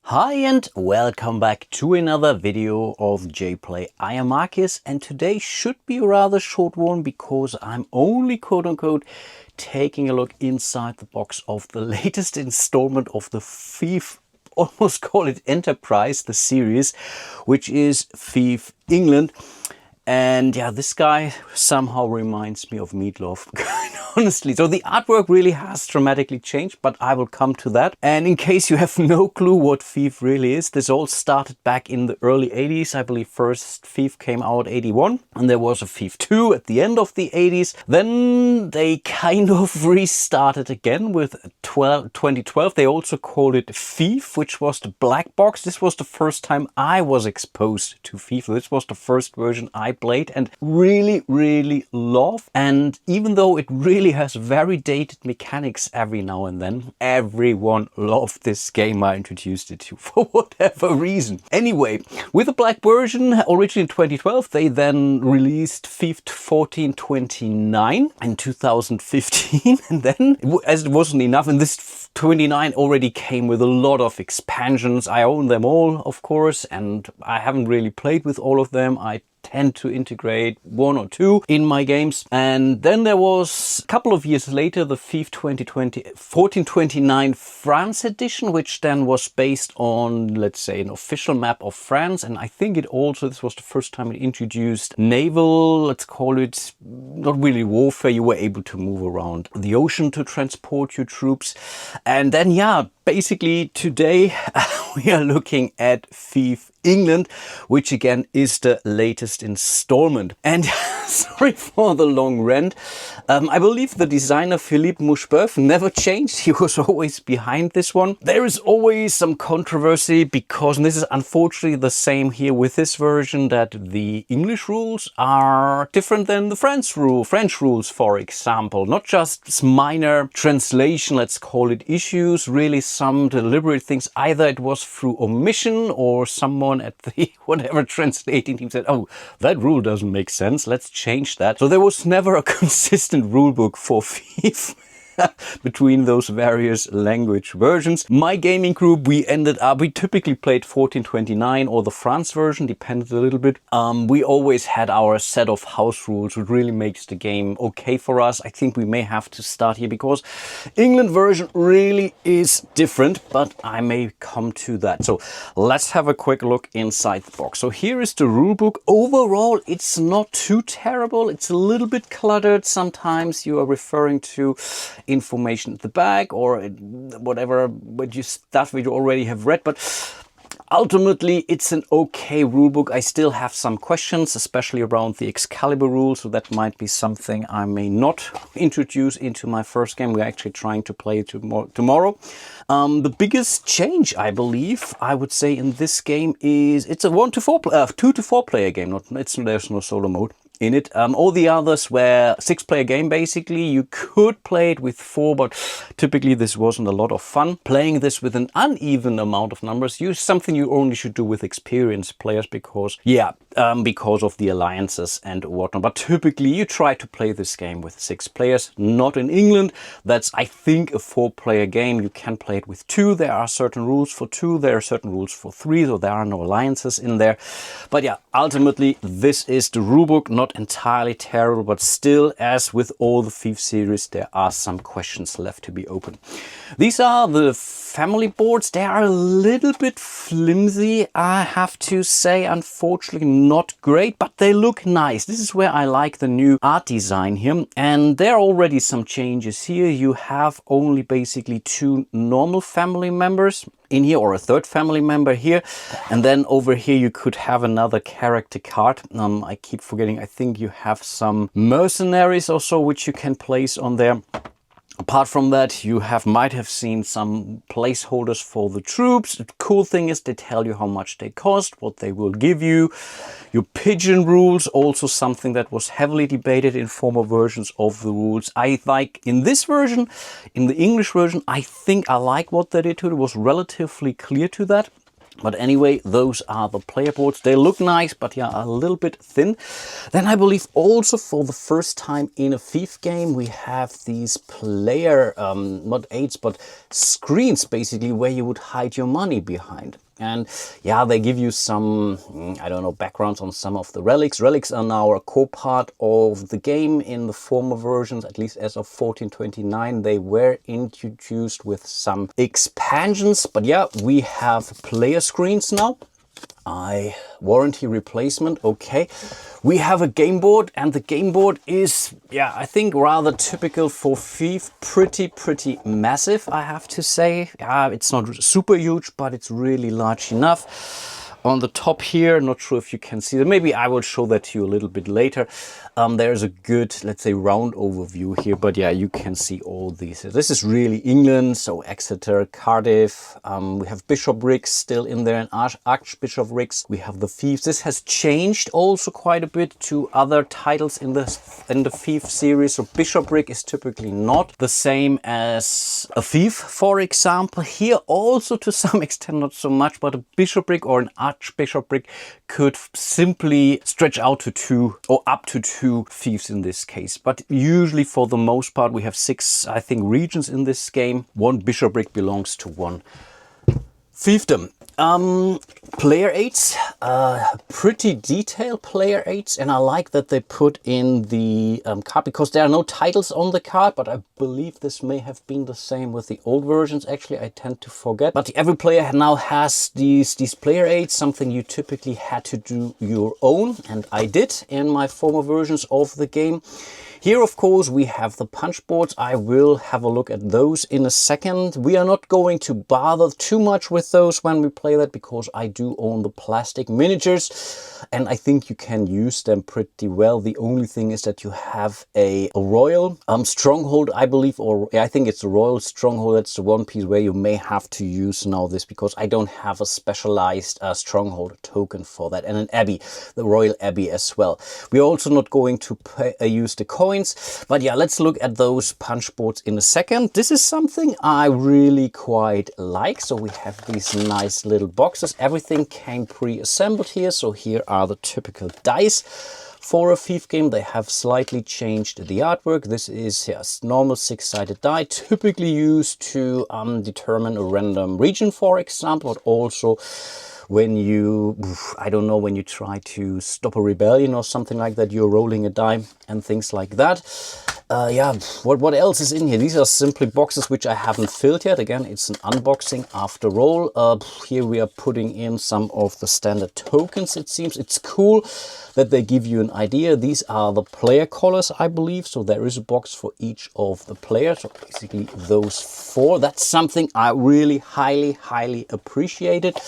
Hi and welcome back to another video of JPlay. I am Marcus and today should be a rather short one because I'm only quote-unquote taking a look inside the box of the latest installment of the Fief, almost call it Enterprise, the series, which is Fief England. And yeah, this guy somehow reminds me of Meatloaf, honestly. So the artwork really has dramatically changed, but I will come to that. And in case you have no clue what Fief really is, this all started back in the early 80s. I believe first Fief came out 81, and there was a Fief 2 at the end of the 80s. Then they kind of restarted again with 2012. They also called it Fief, which was the black box. This was the first time I was exposed to Fief. This was the first version I played and really love. And even though it really has very dated mechanics every now and then, everyone loved this game I introduced it to for whatever reason. Anyway, with the black version, originally in 2012, they then released Fief 1429 in 2015. And then, as it wasn't enough, and this 29 already came with a lot of expansions. I own them all, of course, and I haven't really played with all of them. I tend to integrate one or two in my games. And then there was a couple of years later the Fief 1429 France edition, which then was based on, let's say, an official map of France. And I think it also, this was the first time it introduced naval, let's call it, not really warfare. You were able to move around the ocean to transport your troops. And then, yeah, basically today we are looking at Fief England, which again is the latest installment. And sorry for the long rant. I believe the designer Philippe Moucheboeuf never changed. He was always behind this one. There is always some controversy because, and this is unfortunately the same here with this version, that the English rules are different than the French rules, for example. Not just minor translation, let's call it, issues, really some deliberate things. Either it was through omission or someone at the whatever translating team said, oh, that rule doesn't make sense, let's change that. So there was never a consistent rulebook for Fief between those various language versions. My gaming group, we typically played 1429 or the France version, depended a little bit. We always had our set of house rules, which really makes the game okay for us. I think we may have to start here because England version really is different, but I may come to that. So let's have a quick look inside the box. So here is the rulebook. Overall, it's not too terrible. It's a little bit cluttered. Sometimes you are referring to information at the back or whatever, but stuff we already have read. But ultimately, it's an okay rulebook. I still have some questions, especially around the Excalibur rules, so that might be something I may not introduce into my first game. We're actually trying to play tomorrow. The biggest change, I believe, I would say in this game is it's a 2 to 4 player game. There's no solo mode in it. All the others were 6-player game, basically. You could play it with 4, but typically this wasn't a lot of fun. Playing this with an uneven amount of numbers is something you only should do with experienced players because of the alliances and whatnot. But typically you try to play this game with 6 players, not in England. That's, I think, a 4-player game. You can play it with 2. There are certain rules for 2. There are certain rules for 3, so there are no alliances in there. But yeah, ultimately this is the rulebook. Not entirely terrible, but still, as with all the Fief series, there are some questions left to be open. These are the family boards. They are a little bit flimsy, I have to say. Unfortunately, not great, but they look nice. This is where I like the new art design here. And there are already some changes here. You have only basically 2 normal family members in here, or a 3rd family member here, and then over here you could have another character card. I keep forgetting, I think you have some mercenaries or so which you can place on there. Apart from that, you might have seen some placeholders for the troops. The cool thing is they tell you how much they cost, what they will give you. Your pigeon rules, also something that was heavily debated in former versions of the rules. I like in this version, in the English version, I think I like what they did to it. It was relatively clear to that. But anyway, those are the player boards. They look nice, but yeah, a little bit thin. Then I believe also for the first time in a Fief game, we have these player, not aids, but screens basically where you would hide your money behind. And yeah, they give you some, I don't know, backgrounds on some of the relics. Relics are now a core part of the game. In the former versions, at least as of 1429, they were introduced with some expansions. But yeah, we have player screens now. Warranty replacement, okay. We have a game board, and the game board is, yeah, I think rather typical for Fief. Pretty massive, I have to say. It's not super huge, but it's really large enough. On the top here, not sure if you can see that. Maybe I will show that to you a little bit later. There's a good, let's say, round overview here, but yeah, you can see all these. This is really England, so Exeter, Cardiff. We have bishoprics still in there, and archbishoprics. We have the fiefs. This has changed also quite a bit to other titles in the Fief series. So bishopric is typically not the same as a fief, for example. Here also to some extent not so much, but a bishopric or an archbishopric could simply stretch out to 2 or up to 2 fiefs in this case. But usually for the most part we have 6, I think, regions in this game. 1 bishopric belongs to 1 fiefdom. Player aids, pretty detailed player aids, and I like that they put in the card, because there are no titles on the card, but I believe this may have been the same with the old versions. Actually, I tend to forget. But every player now has these player aids, something you typically had to do your own, and I did in my former versions of the game. Here, of course, we have the punch boards. I will have a look at those in a second. We are not going to bother too much with those when we play that, because I do own the plastic miniatures and I think you can use them pretty well. The only thing is that you have a royal stronghold, I believe, or I think it's a royal stronghold. That's the one piece where you may have to use now this, because I don't have a specialized stronghold token for that, and an abbey, the royal abbey as well. We're also not going to use the coins. But yeah, let's look at those punch boards in a second. This is something I really quite like. So we have these nice little boxes. Everything came pre-assembled here. So here are the typical dice for a Fief game. They have slightly changed the artwork. This is a normal 6-sided die, typically used to determine a random region, for example, but also when you, I don't know, when you try to stop a rebellion or something like that, you're rolling a die and things like that. Yeah, what else is in here? These are simply boxes which I haven't filled yet. Again, it's an unboxing after all. Here we are putting in some of the standard tokens, it seems. It's cool that they give you an idea. These are the player colors, I believe. So there is a box for each of the players. So basically those 4. That's something I really highly appreciated.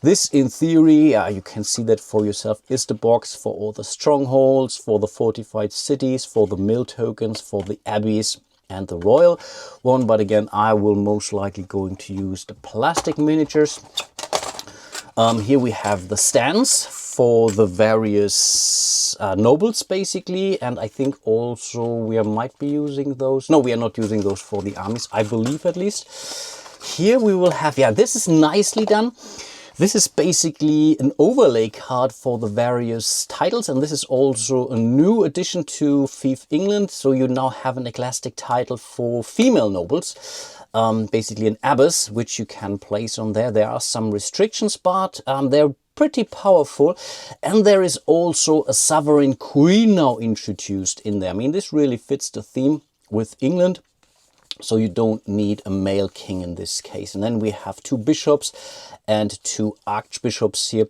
This, in theory, you can see that for yourself, is the box for all the strongholds, for the fortified cities, for the mill tokens, for the abbeys and the royal one. But again, I will most likely going to use the plastic miniatures. Here we have the stands for the various nobles, basically. And I think also we might be using those. No, we are not using those for the armies, I believe, at least. Here we will have, yeah, this is nicely done. This is basically an overlay card for the various titles, and this is also a new addition to Fief England. So you now have an ecclesiastic title for female nobles, basically an abbess, which you can place on there. There are some restrictions, but they're pretty powerful. And there is also a sovereign queen now introduced in there. I mean, this really fits the theme with England. So you don't need a male king in this case. And then we have 2 bishops and 2 archbishops here,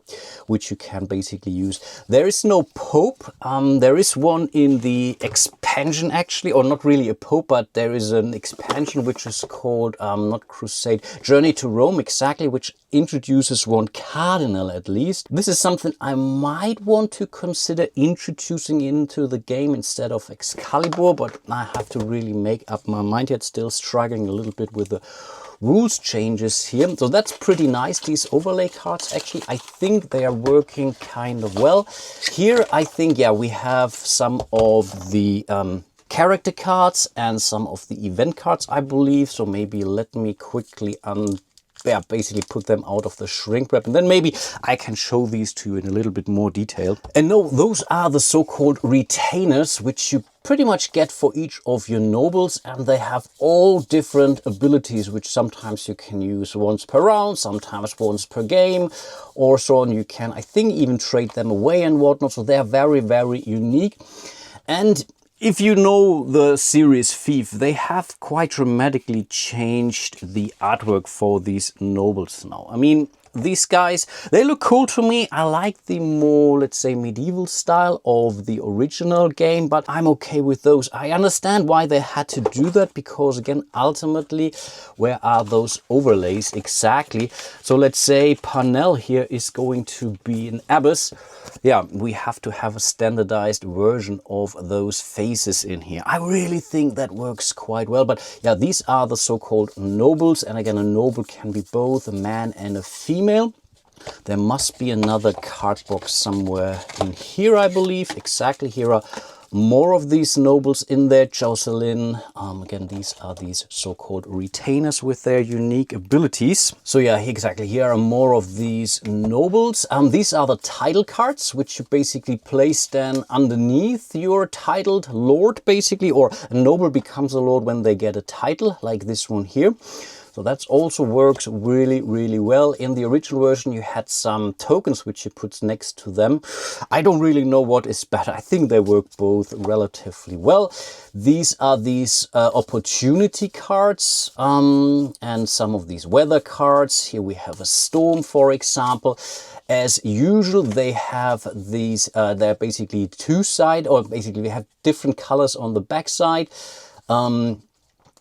which you can basically use. There is no pope. There is one in the expansion, actually, or not really a pope, but there is an expansion which is called, not Crusade, Journey to Rome, exactly, which introduces 1 cardinal at least. This is something I might want to consider introducing into the game instead of Excalibur, but I have to really make up my mind yet. Still struggling a little bit with the rules changes here. So that's pretty nice, these overlay cards. Actually, I think they are working kind of well. Here, I think, yeah, we have some of the character cards and some of the event cards, I believe. So maybe let me quickly yeah, basically put them out of the shrink wrap, and then maybe I can show these to you in a little bit more detail. And no, those are the so-called retainers, which you pretty much get for each of your nobles, and they have all different abilities, which sometimes you can use once per round, sometimes once per game, or so on. You can, I think, even trade them away and whatnot, so they are very, very unique. And if you know the series Fief, they have quite dramatically changed the artwork for these nobles now. I mean, these guys, they look cool to me. I like the more, let's say, medieval style of the original game, but I'm okay with those. I understand why they had to do that, because again, ultimately, where are those overlays exactly? So let's say Parnell here is going to be an abbess. Yeah, we have to have a standardized version of those faces in here. I really think that works quite well. But yeah, these are the so-called nobles. And again, a noble can be both a man and a female. There must be another card box somewhere in here, I believe. Exactly, here are more of these nobles in there. Jocelyn, again, these are these so-called retainers with their unique abilities. So yeah, exactly, here are more of these nobles. These are the title cards, which you basically place then underneath your titled lord, basically, or a noble becomes a lord when they get a title, like this one here. So that also works really, really well. In the original version, you had some tokens which you put next to them. I don't really know what is better. I think they work both relatively well. These are these opportunity cards and some of these weather cards. Here we have a storm, for example. As usual, they have these, they're basically two-side, or basically they have different colors on the back side.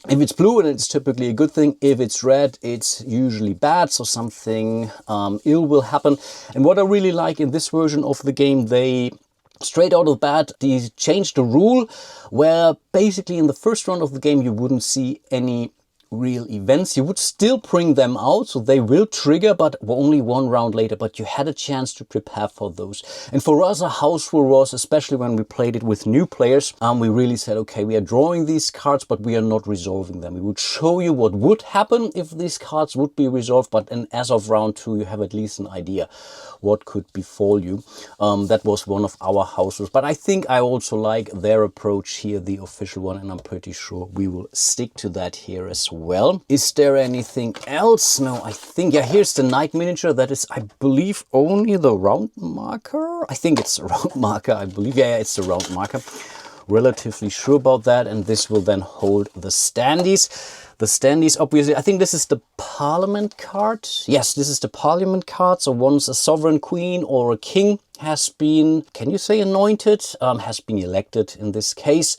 If it's blue, and it's typically a good thing. If it's red, it's usually bad, so something ill will happen. And what I really like in this version of the game, they straight out of the bat, they changed the rule where basically in the first round of the game you wouldn't see any real events. You would still bring them out, so they will trigger, but only one round later, but you had a chance to prepare for those. And for us, a house rule was, especially when we played it with new players, we really said, okay, we are drawing these cards, but we are not resolving them. We would show you what would happen if these cards would be resolved, but then as of round 2, you have at least an idea what could befall you. That was one of our house rules, but I think I also like their approach here, the official one, and I'm pretty sure we will stick to that here as well. Is there anything else? No, I think, yeah, here's the knight miniature. That is, I believe, only the round marker. I think it's a round marker, I believe. Yeah, it's the round marker. Relatively sure about that. And this will then hold the standees. The standees, obviously, I think this is the Parliament card. Yes, this is the Parliament card. So once a sovereign queen or a king has been, can you say anointed? Has been elected in this case,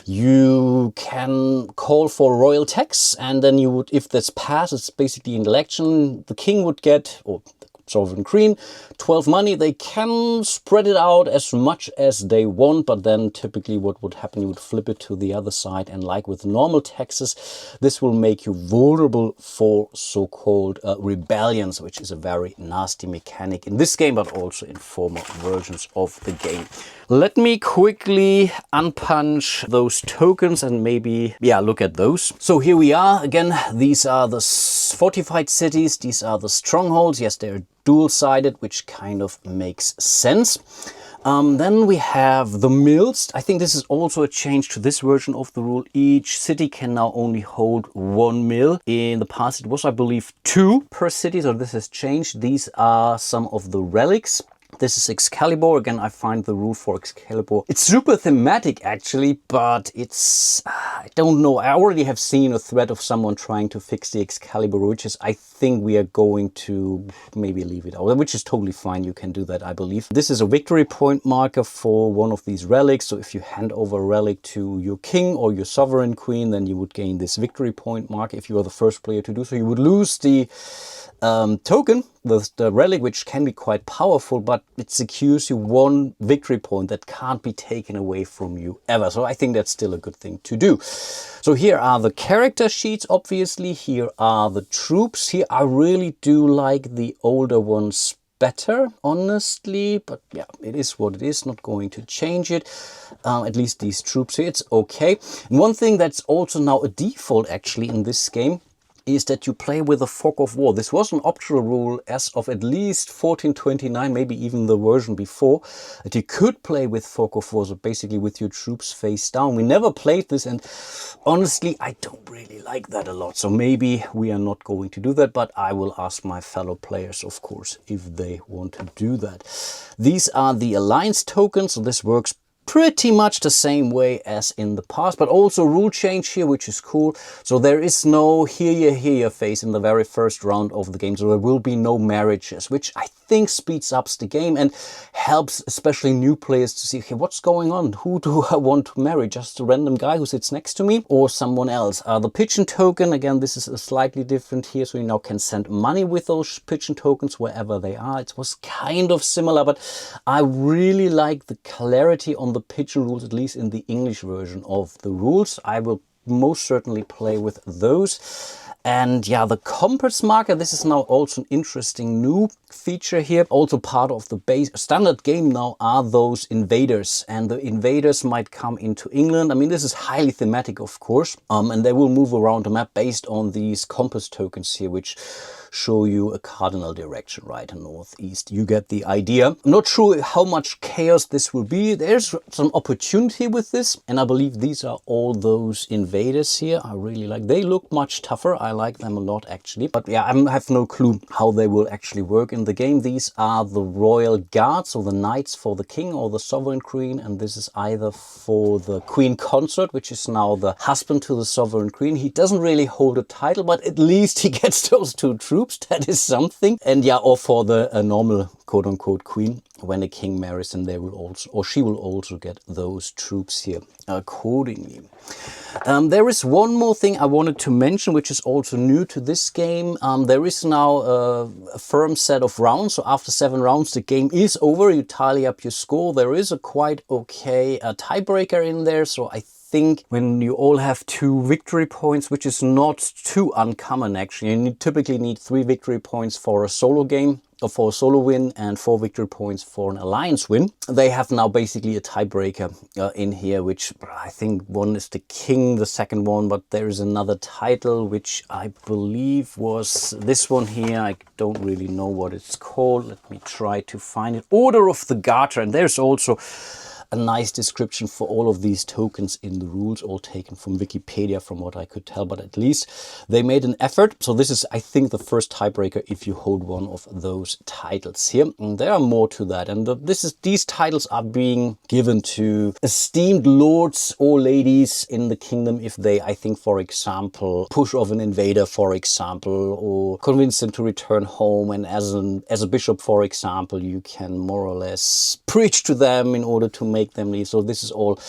you can call for royal tax, and then you would, if that's passed, it's basically an election, the king would get, or the sovereign queen, 12 money. They can spread it out as much as they want, but then typically what would happen, you would flip it to the other side, and like with normal taxes, this will make you vulnerable for so-called rebellions, which is a very nasty mechanic in this game, but also in former versions of the game. Let me quickly unpunch those tokens and maybe, yeah, look at those. So here we are. Again, these are the fortified cities. These are the strongholds. Yes, they're dual-sided, which kind of makes sense. Then we have the mills. I think this is also a change to this version of the rule. Each city can now only hold 1 mill. In the past, it was, I believe, 2 per city. So this has changed. These are some of the relics. This is Excalibur. Again, I find the rule for Excalibur, it's super thematic actually, but it's, I don't know. I already have seen a thread of someone trying to fix the Excalibur, which is, I think we are going to maybe leave it out, which is totally fine. You can do that, I believe. This is a victory point marker for one of these relics. So if you hand over a relic to your king or your sovereign queen, then you would gain this victory point marker. If you are the first player to do so, you would lose the token, the relic, which can be quite powerful, but it secures you 1 victory point that can't be taken away from you ever. So I think that's still a good thing to do. So here are the character sheets, obviously. Here are the troops. Here I really do like the older ones better, honestly, but yeah, it is what it is. Not going to change it. At least these troops here, it's okay. And one thing that's also now a default actually in this game, is that you play with a fog of war. This was an optional rule as of at least 1429, maybe even the version before, that you could play with fog of war, so basically with your troops face down. We never played this, and honestly, I don't really like that a lot. So maybe we are not going to do that, but I will ask my fellow players, of course, if they want to do that. These are the alliance tokens, so this works pretty much the same way as in the past, but also rule change here, which is cool. So there is no hear ya phase in the very first round of the game. So there will be no marriages, which I think speeds up the game and helps especially new players to see, okay, what's going on? Who do I want to marry? Just a random guy who sits next to me or someone else? The pigeon token, again, this is a slightly different here. So you now can send money with those pigeon tokens wherever they are. It was kind of similar, but I really like the clarity on the pigeon rules, at least in the English version of the rules. I will most certainly play with those. And yeah, the compass marker, this is now also an interesting new feature here. Also part of the base standard game now are those invaders, and the invaders might come into England. I mean, this is highly thematic, of course, and they will move around the map based on these compass tokens here, which show you a cardinal direction, right, and northeast. You get the idea. I'm not sure how much chaos this will be. There's some opportunity with this, and I believe these are all those invaders here. I really like, they look much tougher. I like them a lot, actually. But yeah, I have no clue how they will actually work in the game. These are the royal guards, or the knights for the king or the sovereign queen, and this is either for the queen consort, which is now the husband to the sovereign queen. He doesn't really hold a title, but at least he gets those two troops. That is something. And yeah, or for the normal quote-unquote queen, when a king marries, and they will also, or she will also get those troops here accordingly. There is one more thing I wanted to mention, which is also new to this game. There is now a firm set of rounds. So after 7 rounds, the game is over. You tally up your score. There is a quite okay tiebreaker in there. So I think when you all have 2 victory points, which is not too uncommon actually. You typically need 3 victory points for a solo game, or for a solo win, and 4 victory points for an alliance win. They have now basically a tiebreaker in here, which I think one is the king, the second one, but there is another title, which I believe was this one here. I don't really know what it's called. Let me try to find it. Order of the Garter, and there's also a nice description for all of these tokens in the rules, all taken from Wikipedia from what I could tell, but at least they made an effort. So this is, I think, the first tiebreaker if you hold one of those titles here. And there are more to that. And these titles are being given to esteemed lords or ladies in the kingdom if they, I think, for example, push off an invader, for example, or convince them to return home. And as a bishop, for example, you can more or less preach to them in order to make them leave. So this is all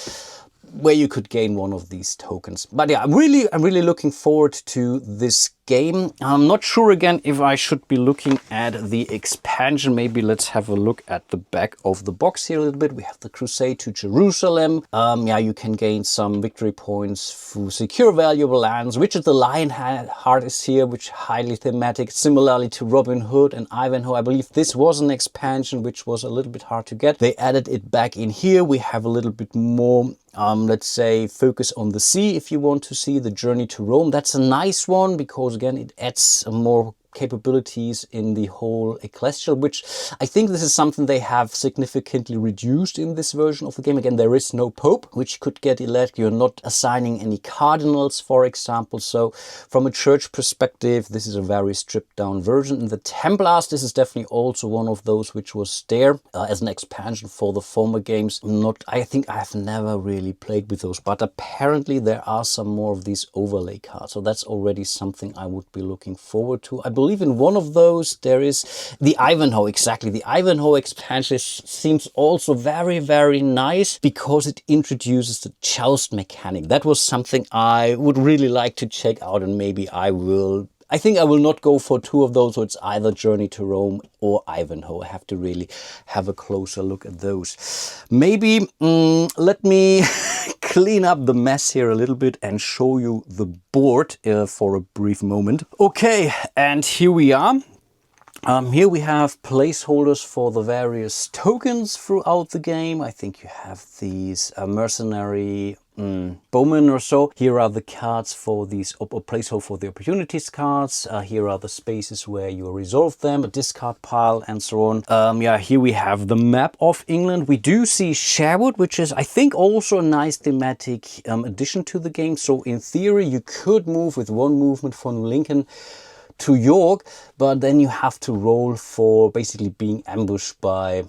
where you could gain one of these tokens. But yeah, I'm really looking forward to this game. I'm not sure again if I should be looking at the expansion. Maybe let's have a look at the back of the box here a little bit. We have the Crusade to Jerusalem. Yeah, you can gain some victory points to secure valuable lands. Richard the Lionheart is here, which is highly thematic, similarly to Robin Hood and Ivanhoe. I believe this was an expansion which was a little bit hard to get. They added it back in here. We have a little bit more let's say focus on the sea if you want to see the Journey to Rome. That's a nice one because again it adds more capabilities in the whole ecclesial, which I think this is something they have significantly reduced in this version of the game. Again, there is no pope which could get elected. You're not assigning any cardinals, for example. So from a church perspective, this is a very stripped down version. In the Templars, this is definitely also one of those which was there as an expansion for the former games. I think I've never really played with those, but apparently there are some more of these overlay cards. So that's already something I would be looking forward to. I believe in one of those there is the Ivanhoe. Exactly, the Ivanhoe expansion seems also very, very nice because it introduces the joust mechanic. That was something I would really like to check out, and maybe I think I will not go for 2 of those, so it's either Journey to Rome or Ivanhoe. I have to really have a closer look at those. Maybe let me clean up the mess here a little bit and show you the board for a brief moment. Okay, and here we are. Here we have placeholders for the various tokens throughout the game. I think you have these mercenary bowmen or so. Here are the cards for these, or placeholder for the opportunities cards. Here are the spaces where you resolve them, a discard pile, and so on. Yeah, here we have the map of England. We do see Sherwood, which is, I think, also a nice thematic addition to the game. So in theory, you could move with one movement from Lincoln to York, but then you have to roll for basically being ambushed by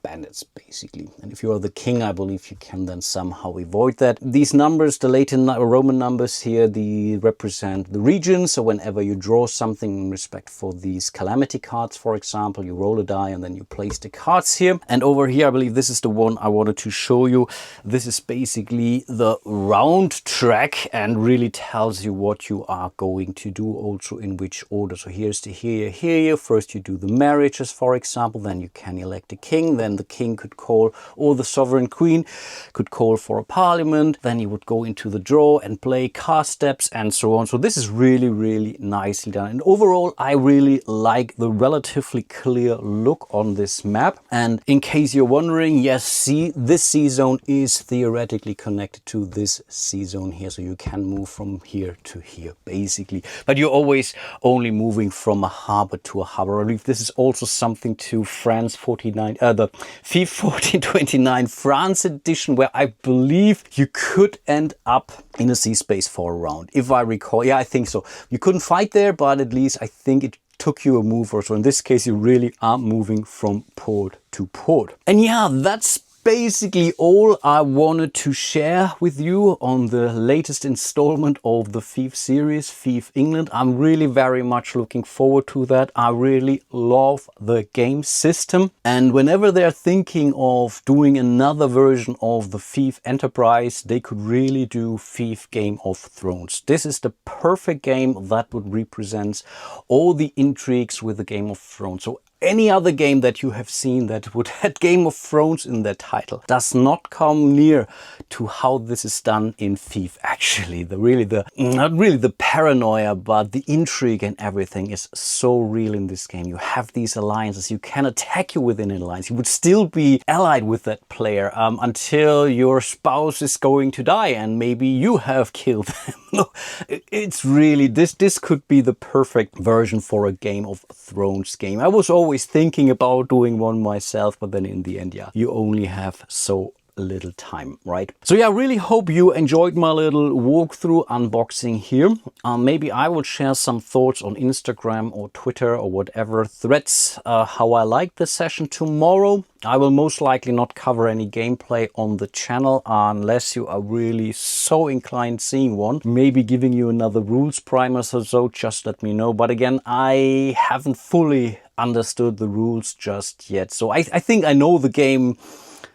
bandits, basically. And if you are the king, I believe you can then somehow avoid that. These numbers, the Latin Roman numbers here, they represent the region. So whenever you draw something in respect for these calamity cards, for example, you roll a die and then you place the cards here. And over here, I believe this is the one I wanted to show you. This is basically the round track and really tells you what you are going to do, also in which order. So here's the here. First you do the marriages, for example, then you can elect a king. Then the king could call, or the sovereign queen could call for a parliament. Then you would go into the draw and play cast steps and so on. So this is really, really nicely done. And overall, I really like the relatively clear look on this map. And in case you're wondering, yes, see, this sea zone is theoretically connected to this sea zone here. So you can move from here to here, basically. But you're always only moving from a harbor to a harbor. I believe this is also something to France 49, the Fief 1429 France edition, where I believe you could end up in a sea space for a round. If I recall, yeah, I think so. You couldn't fight there, but at least I think it took you a move or so. In this case, you really are moving from port to port. And yeah, that's basically all I wanted to share with you on the latest installment of the Fief series, Fief England. I'm really very much looking forward to that. I really love the game system. And whenever they're thinking of doing another version of the Fief Enterprise, they could really do Fief Game of Thrones. This is the perfect game that would represent all the intrigues with the Game of Thrones. So any other game that you have seen that would have Game of Thrones in their title does not come near to how this is done in Fief. Actually, not really the paranoia, but the intrigue and everything is so real in this game. You have these alliances. You can attack you within an alliance. You would still be allied with that player until your spouse is going to die and maybe you have killed them. It's really, this could be the perfect version for a Game of Thrones game. I was always thinking about doing one myself, but then in the end, yeah, you only have so little time, right? So yeah, I really hope you enjoyed my little walkthrough unboxing here. Maybe I will share some thoughts on Instagram or Twitter or whatever threads, how I like the session tomorrow. I will most likely not cover any gameplay on the channel unless you are really so inclined seeing one. Maybe giving you another rules primer, so just let me know. But again, I haven't fully understood the rules just yet. So I think I know the game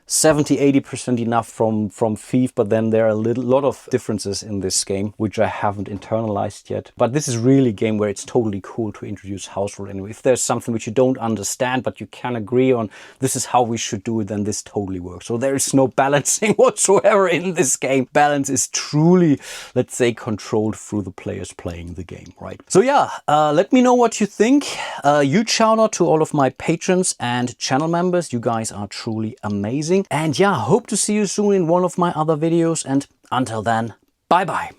70-80% enough from Fief, but then there are a lot of differences in this game which I haven't internalized yet. But this is really a game where it's totally cool to introduce house rule anyway. If there's something which you don't understand but you can agree on, this is how we should do it, then this totally works. So there is no balancing whatsoever in this game. Balance is truly, let's say, controlled through the players playing the game, right? So yeah, let me know what you think. Huge shout out to all of my patrons and channel members. You guys are truly amazing. And yeah, hope to see you soon in one of my other videos. And until then, bye bye.